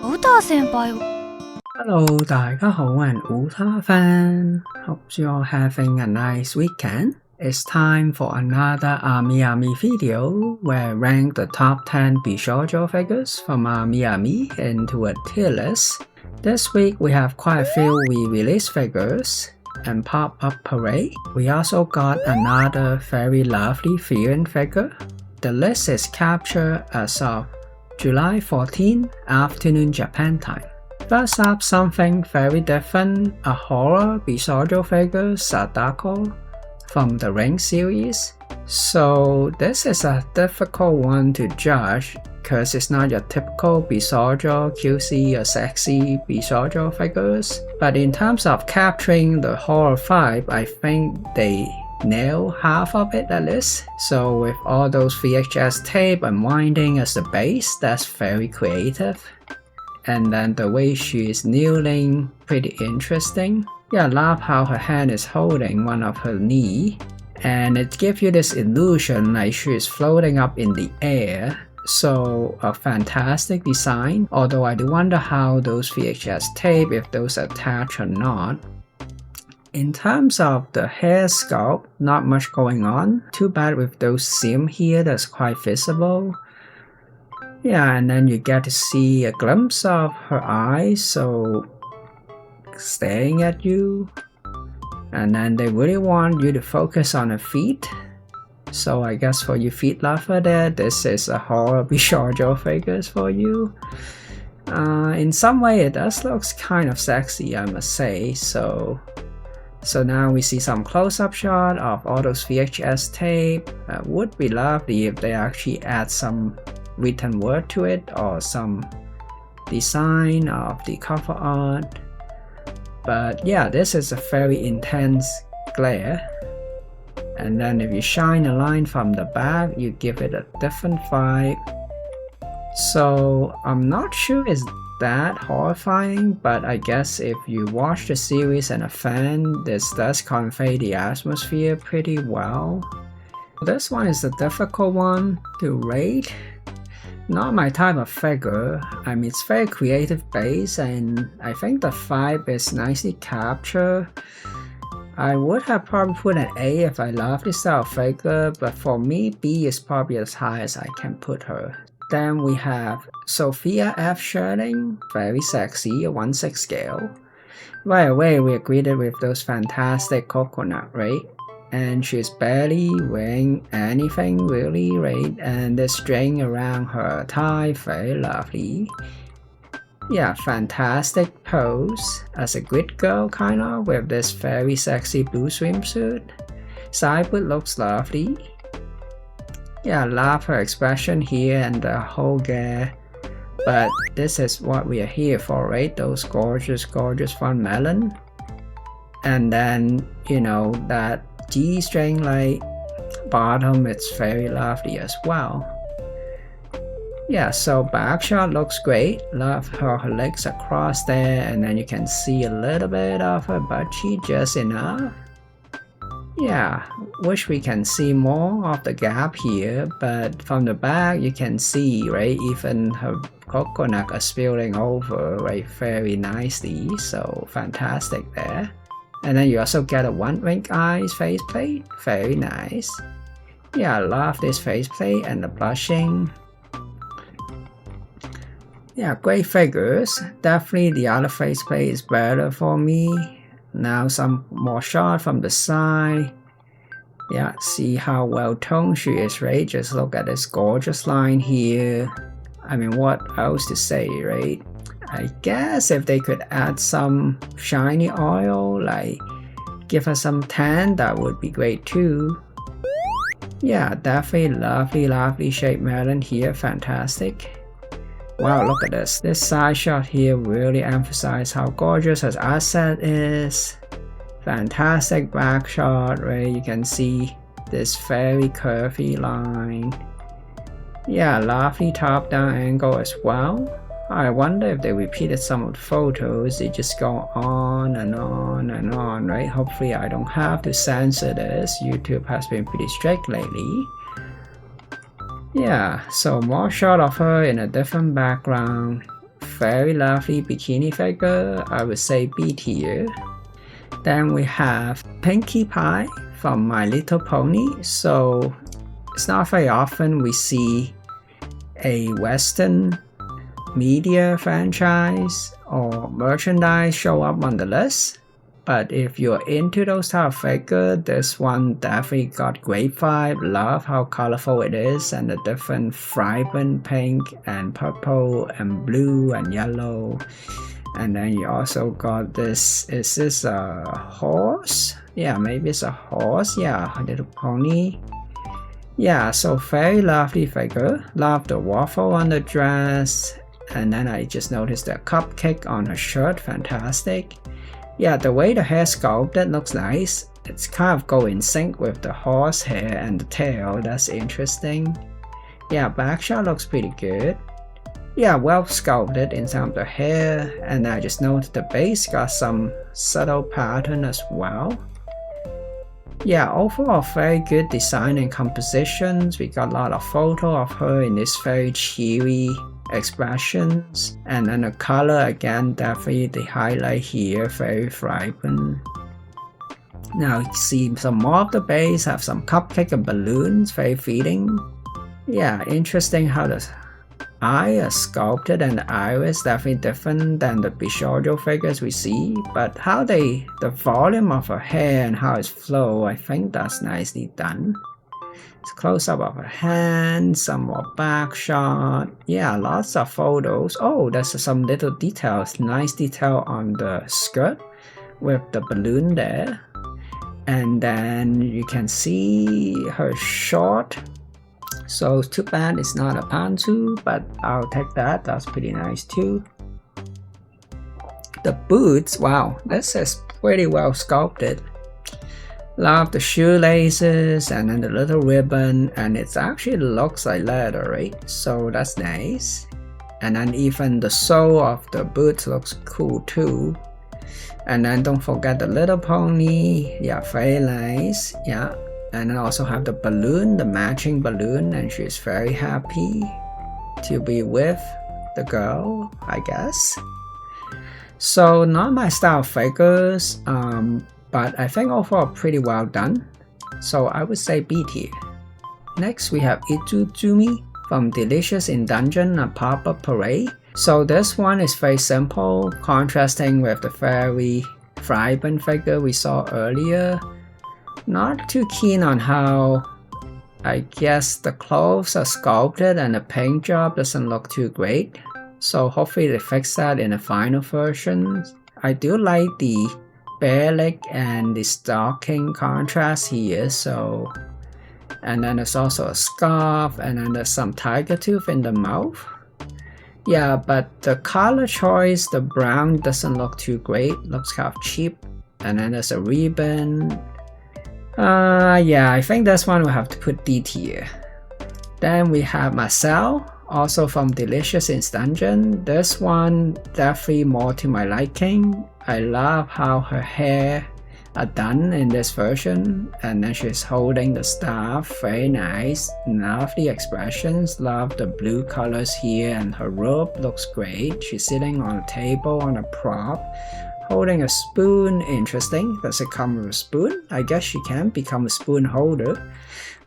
Utaha 先輩 Hello, 大家好, I'm Utaha fan. Hope you're having a nice weekend. It's time for another AmiAmi video where I rank the top 10 Bishoujo figures from AmiAmi into a tier list. This week we have quite a few re-release figures and pop-up parade. We also got another very lovely Frieren figure. The list is captured as of July 14, afternoon Japan time. First up, something very different, a horror Bishoujo figure, Sadako, from the Ring series. So this is a difficult one to judge because it's not your typical Bishoujo, cutesy or sexy Bishoujo figures. But in terms of capturing the horror vibe, I think they nail half of it at least. So with all those VHS tape unwinding as the base, that's very creative. And then the way she is kneeling, pretty interesting. Yeah, I love how her hand is holding one of her knee. And it gives you this illusion like she is floating up in the air. So a fantastic design. Although I do wonder how those VHS tape, if those attach or not. In terms of the hair sculpt, not much going on. Too bad with those seam here that's quite visible. Yeah, and then you get to see a glimpse of her eyes, so staring at you. And then they really want you to focus on her feet. So I guess for you feet lover there, this is a horror Bishoujo figures for you. In some way it does look kind of sexy, I must say. So now we see some close-up shot of all those VHS tape. Would be lovely if they actually add some written word to it or some design of the cover art. But yeah, this is a very intense glare. And then if you shine a line from the back, you give it a different vibe. So I'm not sure it's that horrifying, but I guess if you watch the series and a fan, this does convey the atmosphere pretty well. This one is a difficult one to rate. Not my type of figure. I mean, it's very creative base and I think the vibe is nicely captured. I would have probably put an A if I love this style of figure, but for me, B is probably as high as I can put her. Then we have Sophia F. Shirling, very sexy, a 1/6 scale. Right away, we are greeted with those fantastic coconut, right? And she's barely wearing anything really, right? And the string around her thigh, very lovely. Yeah, fantastic pose as a grid girl kinda, with this very sexy blue swimsuit. Side boob looks lovely. Yeah, I love her expression here and the whole gear. But this is what we are here for, right? Those gorgeous front melon. And then, you know, that G-string like bottom, it's very lovely as well. Yeah, so back shot looks great. Love how her legs are crossed there, and then you can see a little bit of her butt cheek, just enough. Yeah, wish we can see more of the gap here, but from the back you can see, right, even her coconut are spilling over, right, very nicely, so fantastic there. And then you also get a one wink eyes faceplate, very nice. Yeah, I love this faceplate and the blushing. Yeah, great figures. Definitely the other faceplate is better for me. Now some more shot from the side. Yeah, see how well toned she is, right? Just look at this gorgeous line here. I mean, what else to say, right? I guess if they could add some shiny oil, like give her some tan, that would be great too. Yeah, definitely lovely shaped melon here, fantastic. Wow, look at this. This side shot here really emphasizes how gorgeous her asset is. Fantastic back shot, right? You can see this very curvy line. Yeah, lovely top down angle as well. I wonder if they repeated some of the photos, they just go on and on and on, right? Hopefully I don't have to censor this. YouTube has been pretty strict lately. Yeah, so more shot of her in a different background. very lovely bikini figure. I would say B tier. Then we have Pinkie Pie from My Little Pony. So it's not very often we see a Western media franchise or merchandise show up on the list. But if you're into those type of figure, this one definitely got great vibe. Love how colorful it is and the different vibrant pink and purple and blue and yellow. And then you also got this, is this a horse? Yeah, maybe it's a horse. Yeah, a little pony. Yeah, so very lovely figure. Love the waffle on the dress. And then I just noticed the cupcake on her shirt. Fantastic. Yeah, the way the hair sculpted looks nice. It's kind of go in sync with the horse hair and the tail. That's interesting. Yeah, back shot looks pretty good. Yeah, well sculpted in some of the hair. And I just noticed the base got some subtle pattern as well. Yeah, overall very good design and compositions. We got a lot of photo of her in this very cheery expressions, and then the color again, definitely the highlight here, very vibrant. Now you see some more of the base have some cupcake and balloons, very fitting. Yeah, interesting how the eye is sculpted and the iris definitely different than the Bishoujo figures we see, but how the volume of her hair and how it's flow, I think that's nicely done. It's close up of her hand, some more back shot. Yeah, lots of photos. Oh, there's some little details, nice detail on the skirt with the balloon there. And then you can see her short. So too bad it's not a pantsu, but I'll take that. That's pretty nice too. The boots, wow, this is pretty well sculpted. Love the shoelaces and then the little ribbon, and it actually looks like leather, right? So that's nice. And then even the sole of the boots looks cool too. And then don't forget the little pony. Yeah, very nice. Yeah. And then also have the balloon, the matching balloon, and she's very happy to be with the girl, I guess. So not my style figures, but I think overall pretty well done. So I would say B tier. Next we have Itsuzumi from Delicious in Dungeon, a pop-up parade. So this one is very simple, contrasting with the very vibrant figure we saw earlier. Not too keen on how, I guess, the clothes are sculpted and the paint job doesn't look too great. So hopefully they fix that in the final version. I do like the bare leg and the stocking contrast here, so, and then there's also a scarf, and then there's some tiger tooth in the mouth. Yeah, but the color choice, the brown doesn't look too great, looks kind of cheap. And then there's a ribbon. Yeah, I think this one we'll have to put D tier. Then we have Marcel, also from Delicious in Dungeon. This one definitely more to my liking. I love how her hair are done in this version, and then she's holding the staff, very nice. Love the expressions, love the blue colors here, and her robe looks great. She's sitting on a table on a prop, holding a spoon. Interesting. Does it come with a spoon? I guess she can become a spoon holder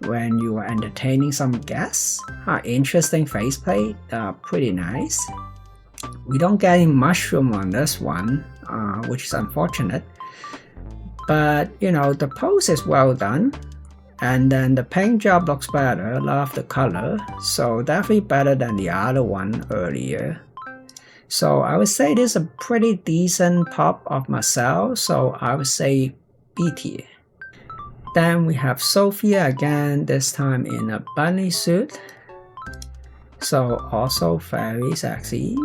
when you are entertaining some guests. Interesting faceplate, pretty nice. We don't get any mushroom on this one, which is unfortunate. But you know, the pose is well done. And then the paint job looks better. Love the color. So definitely better than the other one earlier. So I would say this is a pretty decent pop of Marcel. So I would say B tier. Then we have Sophia again, this time in a bunny suit. So also very sexy.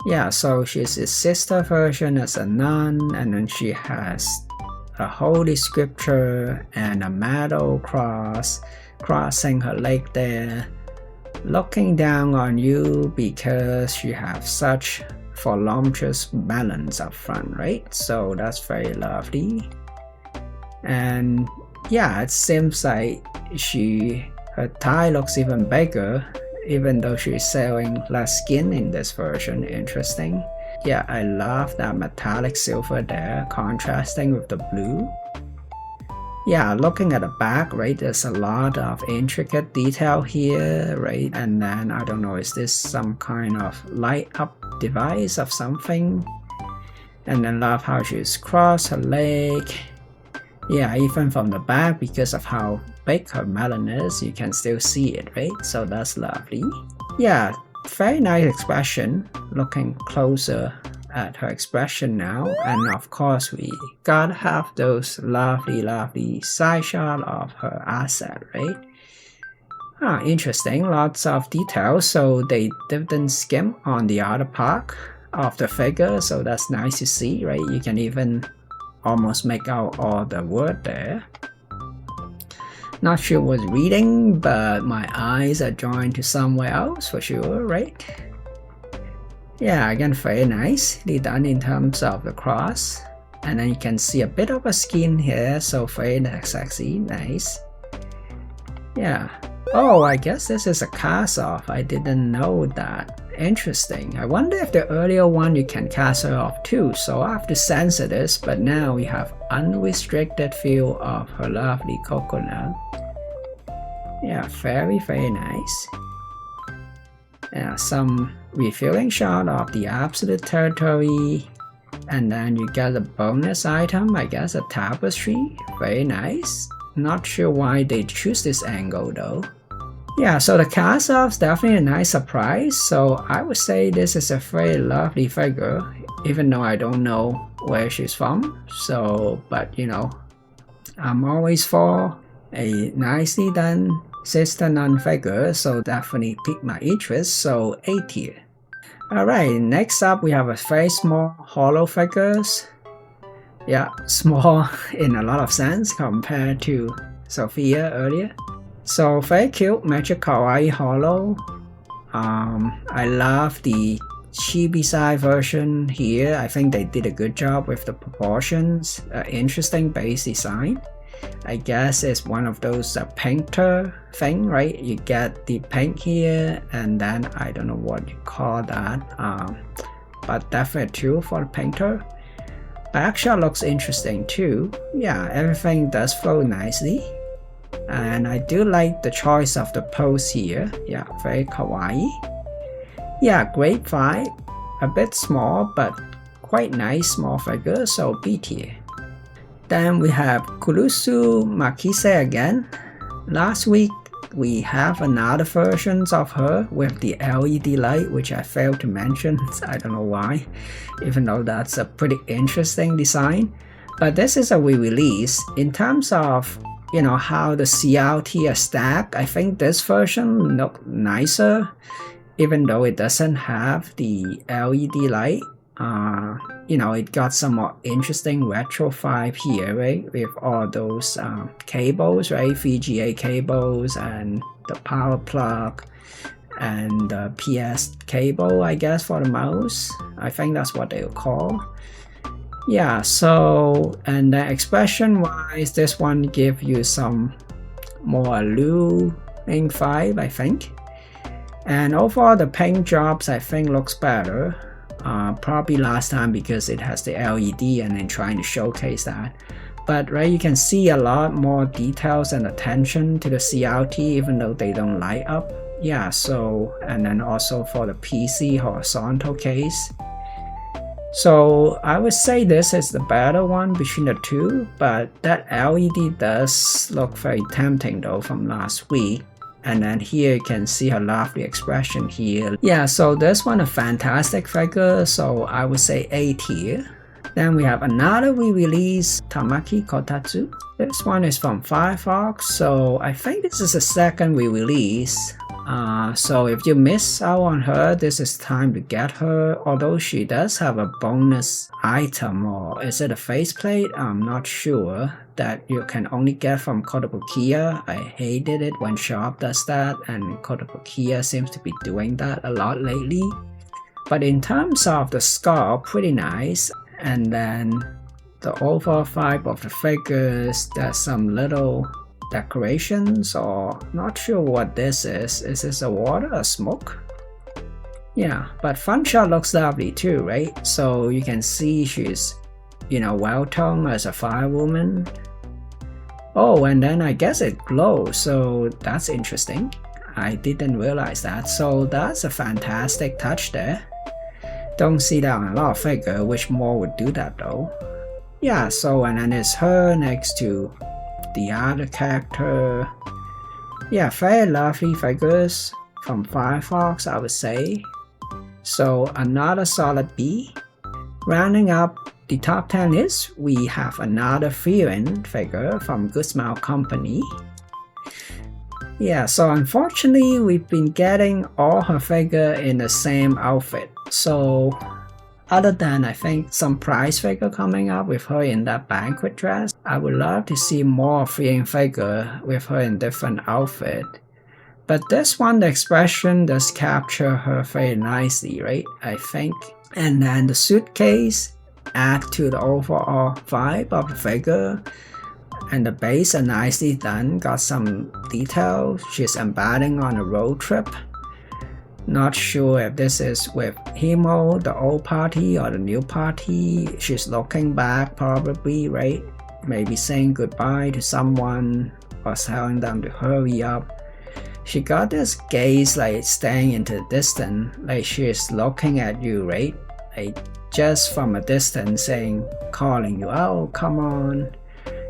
Yeah, so she's his sister version as a nun, and then she has a holy scripture and a metal cross crossing her leg there, looking down on you because she has such voluptuous balance up front, right? So that's very lovely. And yeah, it seems like her thigh looks even bigger even though she's showing less skin in this version. Interesting. Yeah, I love that metallic silver there, contrasting with the blue. Yeah, looking at the back, right, there's a lot of intricate detail here, right? And then, I don't know, is this some kind of light up device of something? And then love how she's crossed her leg. Yeah, even from the back, because of how big her melon is, you can still see it, right? So that's lovely. Yeah, very nice expression. Looking closer at her expression now, and of course we gotta have those lovely side shot of her asset, right? Interesting, lots of details, so they didn't skimp on the other part of the figure, so that's nice to see, right? You can even almost make out all the word there. Not sure what's reading, but my eyes are drawn to somewhere else for sure, right? Yeah, again, very nicely done in terms of the cross. And then you can see a bit of a skin here, so very sexy, nice. Yeah. Oh, I guess this is a cast off. I didn't know that. Interesting. I wonder if the earlier one you can cast her off too, so I have to censor this, but now we have unrestricted view of her lovely coconut. Yeah, very nice. Yeah, some revealing shot of the absolute territory, and then you get a bonus item, I guess a tapestry. Very nice. Not sure why they choose this angle though. Yeah, so the cast off's definitely a nice surprise, so I would say this is a very lovely figure, even though I don't know where she's from. So, but you know, I'm always for a nicely done sister nun figure, so definitely piqued my interest, so A tier. Alright, next up we have a very small hollow figures. Yeah, small in a lot of sense compared to Sophia earlier. So very cute, magic kawaii hollow. I love the chibi side version here. I think they did a good job with the proportions. Interesting base design. I guess it's one of those painter thing, right? You get the paint here, and then I don't know what you call that, but definitely a tool for the painter. Back shot looks interesting too. Yeah, everything does flow nicely. And I do like the choice of the pose here. Yeah, very kawaii. Yeah, great vibe. A bit small, but quite nice small figure, so B tier. Then we have Kurusu Makise again. Last week we have another versions of her with the LED light, which I failed to mention. I don't know why, even though that's a pretty interesting design. But this is a re-release. In terms of, you know, how the CRT are stacked, I think this version looks nicer, even though it doesn't have the LED light. You know, it got some more interesting retro vibe here, right? With all those cables, right? VGA cables and the power plug and the PS cable, I guess, for the mouse. I think that's what they'll call. Yeah, so, and then expression wise, this one gives you some more alluring vibe, I think. And overall, the paint jobs, I think, looks better. Probably last time because it has the LED and then trying to showcase that. But right, you can see a lot more details and attention to the CRT, even though they don't light up. Yeah, so, and then also for the PC horizontal case. So I would say this is the better one between the two, but that LED does look very tempting though from last week. And then here you can see her lovely expression here. Yeah, so this one a fantastic figure, so I would say A tier. Then we have another re-release, Tamaki Kotatsu. This one is from Firefox, so I think this is the second re-release. So if you miss out on her, this is time to get her, although she does have a bonus item, or is it a faceplate? I'm not sure, that you can only get from Kotobukiya. I hated it when Shop does that, and Kotobukiya seems to be doing that a lot lately. But in terms of the skull, pretty nice, and then the overall vibe of the figures, there's some little decorations, or not sure what this is. Is this a water or smoke? Yeah, but front shot looks lovely too, right? So you can see she's, well-toned as a firewoman. Oh, and then I guess it glows, so that's interesting. I didn't realize that, so that's a fantastic touch there. Don't see that on a lot of figures, which more would do that though. Yeah, so and then it's her next to the other character. Yeah, very lovely figures from Firefox, I would say. So another solid B. Rounding up the top 10 list, we have another Frieren figure from Good Smile Company. Yeah, so unfortunately we've been getting all her figure in the same outfit. So other than I think some prize figure coming up with her in that banquet dress, I would love to see more Frieren figure with her in different outfit. But this one, the expression does capture her very nicely, right? I think. And then the suitcase add to the overall vibe of the figure. And the base are nicely done, got some details. She's embarking on a road trip. Not sure if this is with Himo, the old party, or the new party. She's looking back probably, right? Maybe saying goodbye to someone or telling them to hurry up. She got this gaze like staring into the distance, like she's looking at you, right? Like just from a distance saying, calling you out, come on.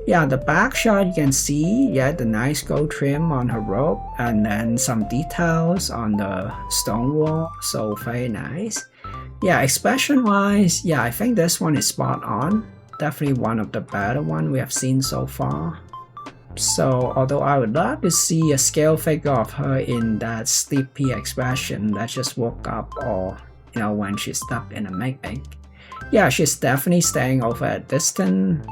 Yeah, the back shot you can see, yeah, the nice gold trim on her robe, and then some details on the stone wall, so very nice. Yeah, expression wise, yeah, I think this one is spot on. Definitely one of the better one we have seen so far. So although I would love to see a scale figure of her in that sleepy expression that just woke up, or when she's stuck in a meeting. Yeah, she's definitely staying over at distance,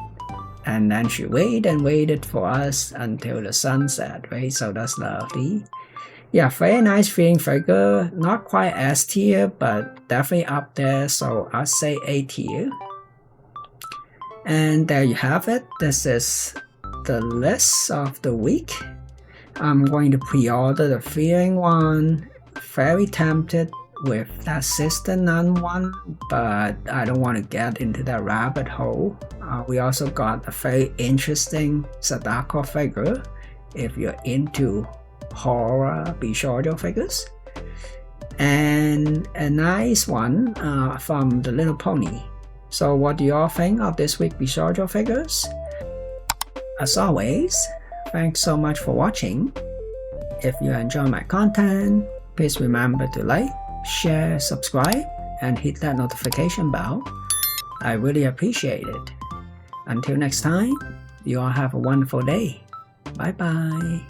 and then she waited for us until the sunset, right? So that's lovely. Yeah, very nice feeling figure. Not quite S tier, but definitely up there, so I'd say A tier. And there you have it. This is the list of the week. I'm going to pre-order the Frieren one. Very tempted with that Sister Nun one, but I don't want to get into that rabbit hole. We also got a very interesting Sadako figure if you're into horror Bishoujo figures, and a nice one from The Little Pony. So what do you all think of this week's Bishoujo figures? As always, thanks so much for watching. If you enjoy my content, please remember to like, share, subscribe, and hit that notification bell. I really appreciate it. Until next time, you all have a wonderful day. Bye bye.